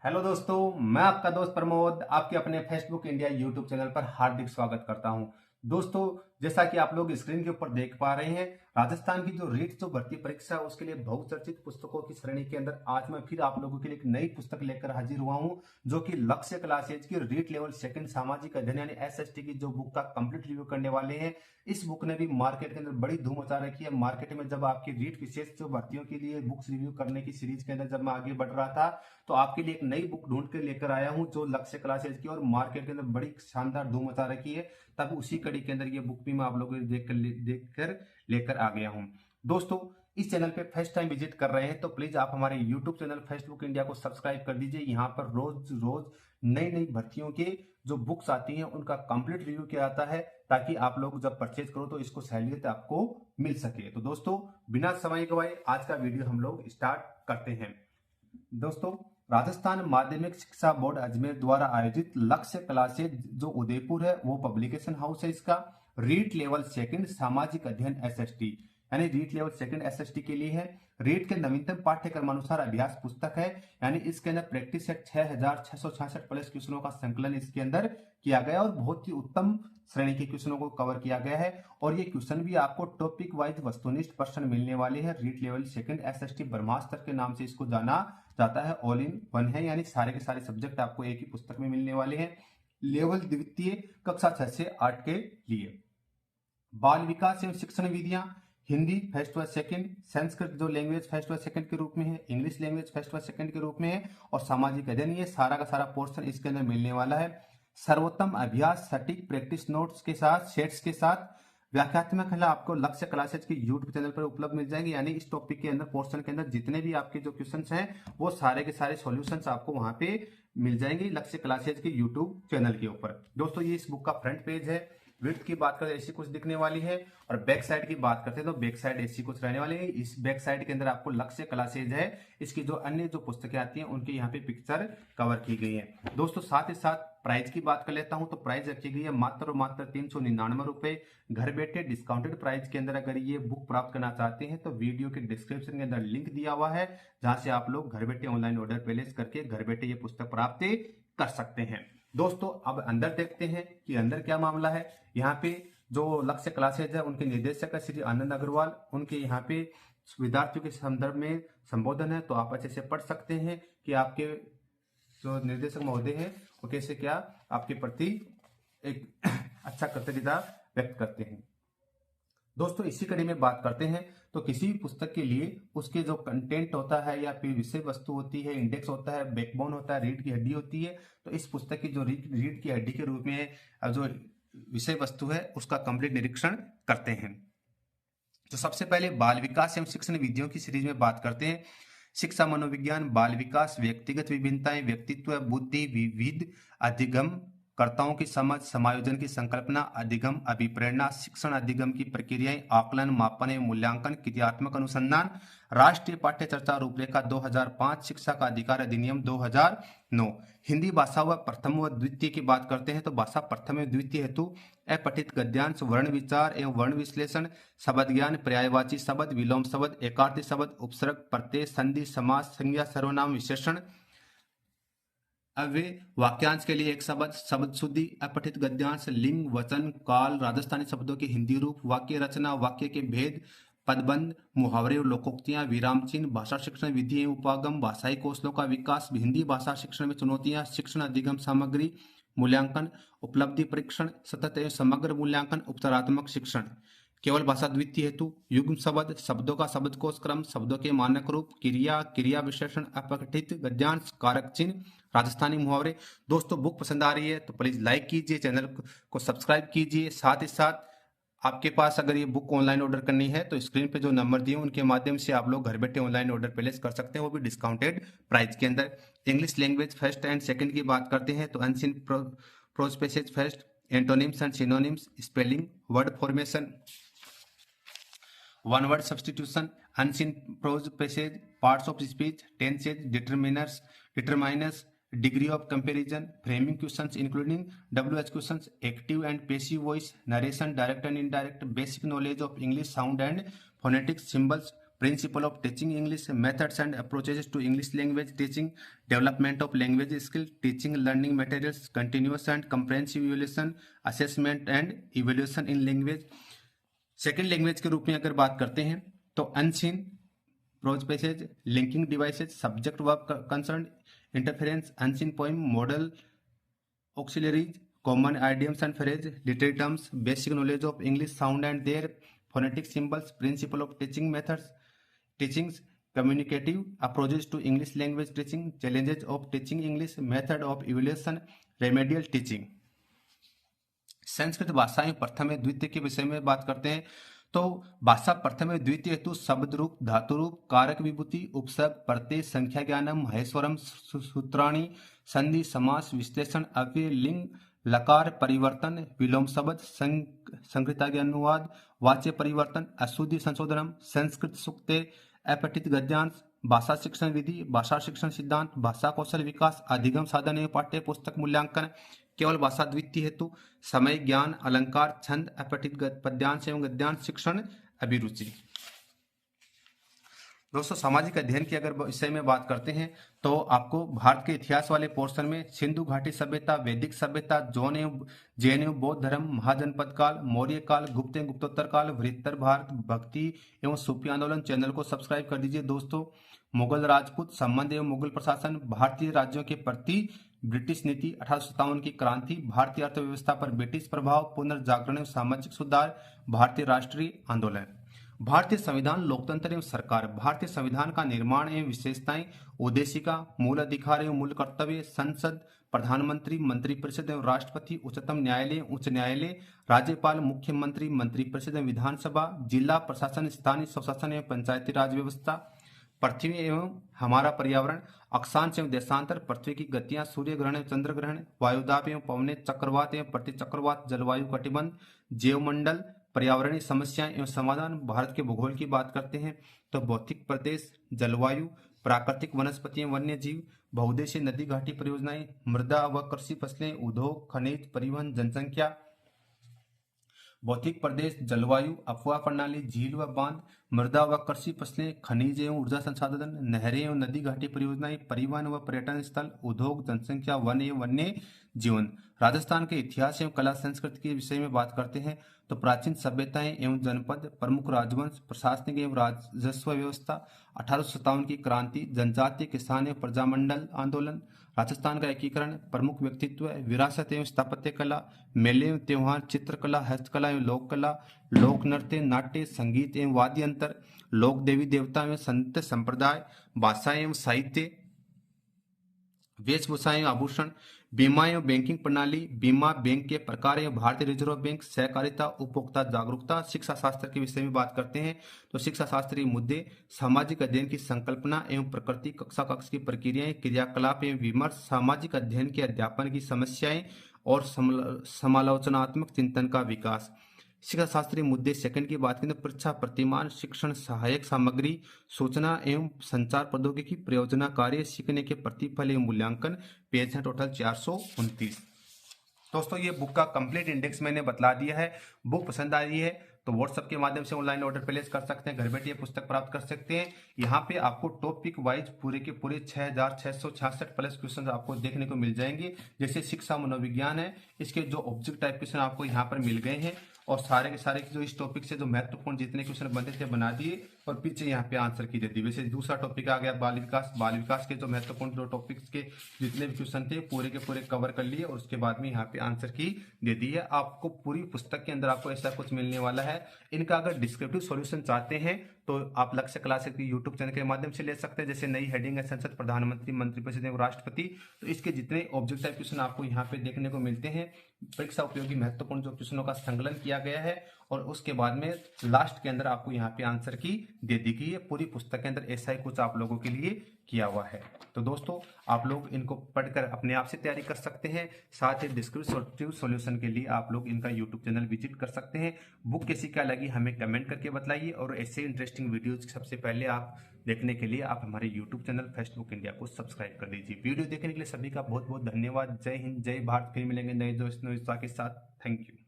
Hello दोस्तों, मैं आपका दोस्त प्रमोद आपके अपने फेसबुक इंडिया यूट्यूब चैनल पर हार्दिक स्वागत करता हूं। दोस्तों, जैसा कि आप लोग स्क्रीन के ऊपर देख पा रहे हैं, राजस्थान की जो रीट जो भर्ती परीक्षा है उसके लिए बहुचर्चित पुस्तकों की श्रेणी के अंदर आज मैं फिर आप लोगों के लिए एक नई पुस्तक लेकर हाजिर हुआ हूं, जो कि लक्ष्य क्लासेज की रीट लेवल सेकंड सामाजिक अध्ययन यानी एसएसटी की जो बुक का कंप्लीट रिव्यू करने वाले हैं। इस बुक ने भी मार्केट के अंदर बड़ी धूम मचा रखी है। मार्केट में जब आपकी रीट विशेष जो भर्तियों के लिए बुक्स रिव्यू करने की सीरीज के अंदर जब मैं आगे बढ़ रहा था, तो आपके लिए एक नई बुक ढूंढ कर लेकर आया हूं जो लक्ष्य क्लासेज की और मार्केट के अंदर बड़ी शानदार धूम मचा रखी है। तब उसी कड़ी के अंदर ये बुक भी मैं आप लोगों को देख कर लेकर आ गया हूं। दोस्तों, इस चैनल पे फर्स्ट टाइम विजिट कर रहे हैं तो प्लीज आप हमारे यूट्यूब चैनल फेसबुक इंडिया को सब्सक्राइब कर दीजिए। यहाँ पर रोज रोज नई नई भर्तियों के जो बुक्स आती हैं उनका कंप्लीट रिव्यू किया जाता है, ताकि आप लोग जब परचेज करो तो इसको सहूलियत आपको मिल सके। तो दोस्तों, बिना समय गवाए आज का वीडियो हम लोग स्टार्ट करते हैं। दोस्तों, राजस्थान माध्यमिक शिक्षा बोर्ड अजमेर द्वारा आयोजित लक्ष्य क्लासेज जो उदयपुर है वो पब्लिकेशन हाउस है। इसका रीट लेवल सेकंड सामाजिक अध्ययन एसएसटी यानी रीट लेवल सेकंड एसएसटी के लिए है। रीट के नवीनतम पाठ्यक्रम अनुसार अभ्यास पुस्तक है, यानी इसके अंदर प्रैक्टिस सेट 6666 प्लस क्वेश्चनों का संकलन इसके अंदर किया गया और बहुत ही उत्तम श्रेणी के क्वेश्चनों को कवर किया गया है। और ये क्वेश्चन भी आपको टॉपिक वाइज वस्तुनिष्ठ प्रश्न मिलने वाले हैं। रीट लेवल सेकंड एसएसटी ब्रह्मास्त्र के नाम से इसको जाना जाता है, ऑल इन वन है, यानी सारे के सारे सब्जेक्ट आपको एक ही पुस्तक में मिलने वाले हैं। लेवल द्वितीय कक्षा 6 से 8 के लिए बाल विकास एवं शिक्षण विधियां हिंदी फर्स्ट व सेकंड, संस्कृत जो लैंग्वेज फर्स्ट व सेकंड के रूप में है, इंग्लिश लैंग्वेज फर्स्ट व सेकंड के रूप में है, और सामाजिक अध्ययन, ये सारा का सारा पोर्शन इसके अंदर मिलने वाला है। सर्वोत्तम अभ्यास सटीक प्रैक्टिस नोट्स के साथ सेट्स के साथ व्याख्यात्मक है आपको लक्ष्य क्लासेज के यूट्यूब चैनल पर उपलब्ध मिल जाएंगे। यानी इस टॉपिक के अंदर पोर्शन के अंदर जितने भी आपके जो क्वेश्चंस हैं वो सारे के सारे सॉल्यूशंस आपको वहां पे मिल जाएंगे लक्ष्य क्लासेज के यूट्यूब चैनल के ऊपर। दोस्तों, ये इस बुक का फ्रंट पेज है। विड्थ की बात करें ऐसी कुछ दिखने वाली है, और बैक साइड की बात करते हैं तो बैक साइड ऐसी कुछ रहने वाली है। इस बैक साइड के अंदर आपको लक्ष्य क्लासेज है, इसकी जो अन्य जो पुस्तकें आती हैं उनके यहाँ पे पिक्चर कवर की गई है। दोस्तों, साथ ही साथ प्राइस की बात कर लेता हूं तो प्राइस रखी गई है मात्र और मात्र 399 रुपए। घर बैठे डिस्काउंटेड प्राइस के अंदर अगर ये बुक प्राप्त करना चाहते हैं तो वीडियो के डिस्क्रिप्शन के अंदर लिंक दिया हुआ है, जहां से आप लोग घर बैठे ऑनलाइन ऑर्डर प्लेस करके घर बैठे ये पुस्तक प्राप्त कर सकते हैं। दोस्तों, अब अंदर देखते हैं कि अंदर क्या मामला है। यहाँ पे जो लक्ष्य क्लासेज है उनके निर्देशक है श्री आनंद अग्रवाल। उनके यहाँ पे विद्यार्थियों के संदर्भ में संबोधन है, तो आप अच्छे से पढ़ सकते हैं कि आपके जो निर्देशक महोदय हैं वो कैसे क्या आपके प्रति एक अच्छा कृतज्ञता व्यक्त करते हैं। दोस्तों, इसी कड़ी में बात करते हैं तो किसी भी पुस्तक के लिए उसके जो कंटेंट होता है या फिर विषय वस्तु होती है, इंडेक्स होता है, बैकबोन होता है, रीढ़ की हड्डी होती है, तो इस पुस्तक की जो रीढ़ की हड्डी के रूप में जो विषय वस्तु है उसका कंप्लीट निरीक्षण करते हैं। तो सबसे पहले बाल विकास एवं शिक्षण विधियों की सीरीज में बात करते हैं। शिक्षा मनोविज्ञान, बाल विकास, व्यक्तिगत विभिन्नताएं, व्यक्तित्व, बुद्धि, विविध अधिगम, कर्ताओं की समझ, समायोजन की संकल्पना, अधिगम, अभिप्रेरणा, शिक्षण अधिगम की प्रक्रियाएं, आकलन, मापन एवं मूल्यांकन, क्रियात्मक अनुसंधान, राष्ट्रीय पाठ्य चर्चा रूपरेखा 2005, शिक्षा का अधिकार अधिनियम 2009। हिंदी भाषा व प्रथम व द्वितीय की बात करते हैं तो भाषा प्रथम एवं द्वितीय हेतु अपठित गद्यांश, वर्ण विचार एवं वर्ण विश्लेषण, शब्द ज्ञान, पर्यायवाची शब्द, विलोम शब्द, एकार्थी शब्द, उपसर्ग, प्रत्यय, संधि, समास, संज्ञा, सर्वनाम, विशेषण, अव्यय, वाक्यांश के लिए एक शब्द, शब्द शुद्धि, अपठित गद्यांश, लिंग, वचन, काल, राजस्थानी शब्दों के हिंदी रूप, वाक्य रचना, वाक्य के भेद, पदबंध, मुहावरे और लोकोक्तियां, विराम चिन्ह, भाषा शिक्षण विधि एवं उपागम, भाषाई कौशलों का विकास, हिंदी भाषा शिक्षण में चुनौतियां, शिक्षण अधिगम सामग्री, मूल्यांकन, उपलब्धि परीक्षण, सतत एवं समग्र मूल्यांकन, उपचारात्मक शिक्षण, केवल भाषा द्वितीय हेतु, युग्म शब्द, शब्दों का शब्दकोश क्रम, शब्दों के मानक रूप, क्रिया, क्रिया विशेषण, अपठित गद्यांश, कारक चिन्ह, राजस्थानी मुहावरे। दोस्तों, बुक पसंद आ रही है तो प्लीज लाइक कीजिए, चैनल को सब्सक्राइब कीजिए। साथ ही साथ आपके पास अगर ये बुक ऑनलाइन ऑर्डर करनी है तो स्क्रीन पे जो नंबर दिए उनके माध्यम से आप लोग घर बैठे ऑनलाइन ऑर्डर प्लेस कर सकते हैं, वो भी डिस्काउंटेड प्राइस के अंदर। English language first and second की बात करते हैं तो unseen prose passage first, antonyms and synonyms, spelling, word formation, one word substitution, unseen prose passage, parts of speech, tenses, determiners, degree of comparison, framing questions including WH questions, active and passive voice, narration, direct and indirect, basic knowledge of English sound and phonetics, symbols, principle of teaching English, methods and approaches to English language teaching, development of language skill, teaching learning materials, continuous and comprehensive evaluation, assessment and evaluation in language. Second language के रूप में अगर बात करते हैं तो unseen, prose passage, linking devices, subject verb concern, interference, unseen poem, modal auxiliaries, common idioms and phrase, literary terms, basic knowledge of English sound and their phonetic symbols, principal of teaching methods, teachings, communicative approaches to English language teaching, challenges of teaching English, method of evaluation, remedial teaching. Sanskrit भाषा में प्रथम एवं द्वितीय के विषय में बात करते हैं तो भाषा प्रथम एवं द्वितीय हेतु शब्द रूप, धातु रूप, कारक विभूति, उपसर्ग, प्रत्यय, संख्या ज्ञानम, महेश्वरम, सूत्राणी, संधि, समास, विश्लेषण, अव्यय, लिंग, लकार परिवर्तन, विलोम शब्द, संकृतादि अनुवाद, वाच्य परिवर्तन, अशुद्धि संशोधनम, संस्कृत सूक्ते, अपठित गद्यांश, भाषा शिक्षण विधि, भाषा शिक्षण सिद्धांत, भाषा कौशल विकास, अधिगम साधन एवं पाठ्य पुस्तक मूल्यांकन, केवल भाषा द्वितीय हेतु, समय, ज्ञान, अलंकार, छंद, अपठित पद्यांश एवं गद्यांश शिक्षण, अभिरुचि। दोस्तों सामाजिक अध्ययन की अगर विषय में बात करते हैं तो आपको भारत के इतिहास वाले पोर्शन में सिंधु घाटी सभ्यता, वैदिक सभ्यता, जैन एवं बौद्ध धर्म, महाजनपद काल, मौर्य काल, गुप्त एवं गुप्तोत्तर काल, वृहत्तर भारत, भक्ति एवं सूफी आंदोलन। चैनल को सब्सक्राइब कर दीजिए दोस्तों। मुगल राजपूत संबंध एवं मुगल प्रशासन, भारतीय राज्यों के प्रति ब्रिटिश नीति, 1857 की क्रांति, भारतीय अर्थव्यवस्था पर ब्रिटिश प्रभाव, पुनर्जागरण एवं सामाजिक सुधार, भारतीय राष्ट्रीय आंदोलन। भारतीय संविधान, लोकतंत्र एवं सरकार, भारतीय संविधान का निर्माण एवं विशेषताएं, उद्देशिका, मूल अधिकार एवं मूल कर्तव्य, संसद, प्रधानमंत्री, मंत्रिपरिषद एवं राष्ट्रपति, उच्चतम न्यायालय, उच्च न्यायालय, राज्यपाल, मुख्यमंत्री, मंत्रिपरिषद एवं विधानसभा, जिला प्रशासन, स्थानीय स्वशासन एवं पंचायती राज व्यवस्था, पृथ्वी एवं हमारा पर्यावरण, अक्षांश एवं देशांतर, पृथ्वी की गतियां, सूर्य ग्रहण एवं चंद्र ग्रहण, वायुदाब एवं पवने, चक्रवात एवं प्रतिचक्रवात, जलवायु कटिबंध, जैवमंडल, पर्यावरणीय समस्याएं एवं समाधान। भारत के भूगोल की बात करते हैं तो भौतिक प्रदेश, जलवायु, प्राकृतिक वनस्पति एवं वन्य जीव, बहुउद्देशीय नदी घाटी परियोजनाएं, मृदा व कृषि फसलें, उद्योग, खनिज, परिवहन, जनसंख्या। भौतिक प्रदेश, जलवायु, अफवाह प्रणाली, झील व बांध, मृदा व कृषि फसलें, खनिज एवं ऊर्जा संसाधन, नहरें एवं नदी घाटी परियोजनाएं, परिवहन व पर्यटन स्थल, उद्योग, जनसंख्या, वन एवं वन्य जीवन। राजस्थान के इतिहास एवं कला संस्कृति के विषय में बात करते हैं तो प्राचीन सभ्यताएं एवं जनपद, प्रमुख राजवंश, प्रशासनिक एवं राजस्व व्यवस्था, 1857 की क्रांति, जनजातीय, किसान एवं प्रजामंडल आंदोलन, राजस्थान का एकीकरण, प्रमुख व्यक्तित्व, विरासत एवं स्थापत्य कला, मेले एवं त्योहार, चित्रकला, हस्तकला एवं लोक कला, लोक नृत्य, नाट्य, संगीत एवं वाद्य यंत्र, लोक देवी देवता एवं संत संप्रदाय, भाषा एवं साहित्य, वेशभूषा एवं आभूषण, बीमा एवं बैंकिंग प्रणाली, बीमा, बैंक के प्रकार एवं भारतीय रिजर्व बैंक, सहकारिता, उपभोक्ता जागरूकता। शिक्षा शास्त्र के विषय में बात करते हैं तो शिक्षा शास्त्रीय मुद्दे, सामाजिक अध्ययन की संकल्पना एवं प्रकृति, कक्षा कक्ष की प्रक्रियाएं, क्रियाकलाप एवं विमर्श, सामाजिक अध्ययन के अध्यापन की समस्याएं और समालोचनात्मक चिंतन का विकास। शिक्षा शास्त्रीय मुद्दे सेकंड की बात करें तो परीक्षा प्रतिमान, शिक्षण सहायक सामग्री, सूचना एवं संचार प्रौद्योगिकी, प्रयोजना कार्य, सीखने के प्रतिफल एवं मूल्यांकन। पेज है टोटल 429। दोस्तों ये बुक का कंप्लीट इंडेक्स मैंने बतला दिया है। बुक पसंद आ रही है तो व्हाट्सएप के माध्यम से ऑनलाइन ऑर्डर प्लेस कर सकते हैं, घर बैठे ये पुस्तक प्राप्त कर सकते हैं। यहाँ पे आपको टॉपिक वाइज पूरे के पूरे 6666 प्लस क्वेश्चन आपको देखने को मिल जाएंगे। जैसे शिक्षा मनोविज्ञान है, इसके जो ऑब्जेक्ट टाइप क्वेश्चन आपको यहाँ पर मिल गए हैं और सारे के सारे जो इस टॉपिक से जो महत्वपूर्ण जितने क्वेश्चन बनते थे बना दिए और पीछे यहाँ पे आंसर की देती। वैसे दूसरा टॉपिक आ गया बाल विकास। बाल विकास के जो महत्वपूर्ण जो टॉपिक्स के जितने भी क्वेश्चन थे पूरे के पूरे कवर कर लिए और उसके बाद में यहाँ पे आंसर की दे दी है। आपको पूरी पुस्तक के अंदर आपको ऐसा कुछ मिलने वाला है। इनका अगर डिस्क्रिप्टिव सॉल्यूशन चाहते हैं तो आप लक्ष्य क्लासेस की यूट्यूब चैनल के माध्यम से ले सकते हैं। जैसे नई हेडिंग है संसद, प्रधानमंत्री, मंत्रिपरिषद एवं राष्ट्रपति, तो इसके जितने ऑब्जेक्ट टाइप क्वेश्चन आपको यहाँ पे देखने को मिलते हैं, परीक्षा उपयोगी महत्वपूर्ण जो क्वेश्चनों का संकलन किया गया है और उसके बाद में लास्ट के अंदर आपको यहाँ पे आंसर की दे दी गई है। पूरी पुस्तक के अंदर ऐसा ही कुछ आप लोगों के लिए किया हुआ है। तो दोस्तों आप लोग इनको पढ़कर अपने आप से तैयारी कर सकते हैं। साथ ही डिस्क्रिप्टिव सॉल्यूशन के लिए आप लोग इनका यूट्यूब चैनल विजिट कर सकते हैं। बुक कैसी क्या लगी हमें कमेंट करके बताइए और ऐसे इंटरेस्टिंग वीडियोज सबसे पहले आप देखने के लिए आप हमारे यूट्यूब चैनल फेसबुक इंडिया को सब्सक्राइब कर दीजिए। वीडियो देखने के लिए सभी का बहुत बहुत धन्यवाद। जय हिंद, जय भारत। फिर मिलेंगे नए दोस्तों के साथ। Thank you.